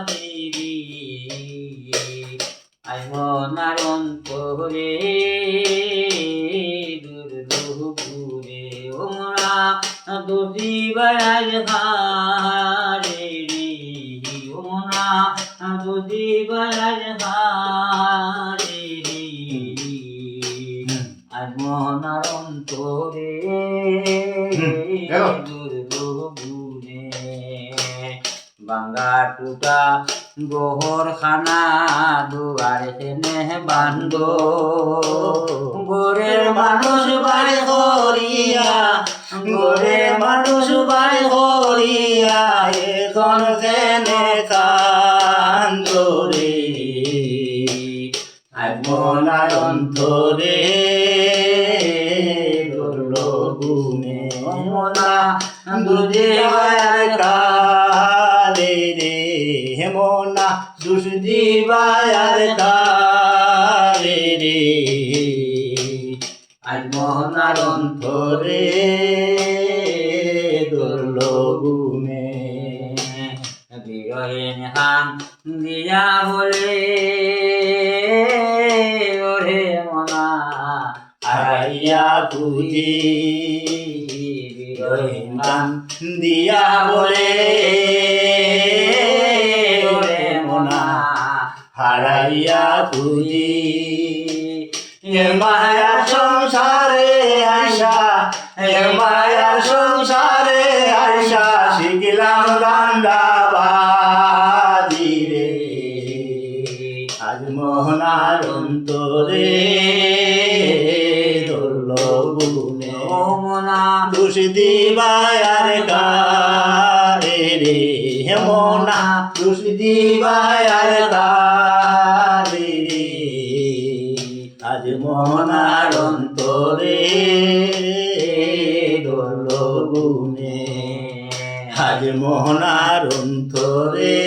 দেবী I মনার অন্তরে দুর্লভপুরে ওমরা দোষী বাড়াই হারে রে ওমরা দোষী বাড়াই হারে রে আই মনার অন্তরে দুর্লভপুরে বাঙ্গা টুটা গোহর খানা দুয়ারে তেনে বান্দ গোরের মানুষ বাড়ি হরিয়া গোরের মানুষ বাড়ি হরিয়া এখন তেনে কান্দরে মনার অন্তরে গুণে মনা দুজে কালে রে হেমনা দুষ দিবায়ার কালে রে আজ মনার অন্তরে দুর্লগুণে বিরহীন হাং দিয়া বলে ওরে মনা হারাইয়া খুঁজি বিরহীন হাং দিয়া বলে ওরে মনা হারাইয়া খুঁজি মায়ার সংসারে আয়সা মায়ার সংসারে আয়সা শিখলাম দান্ডাবাজি রে আজ মোহনার অন্তরে ধরল গুনে মোনা দোষ দিবায়ার কারে রে মোনা দোষ দিবায়ার কারে রে আজ মনার অন্তরে ধরল গুনে আজ মোহনার অন্তরে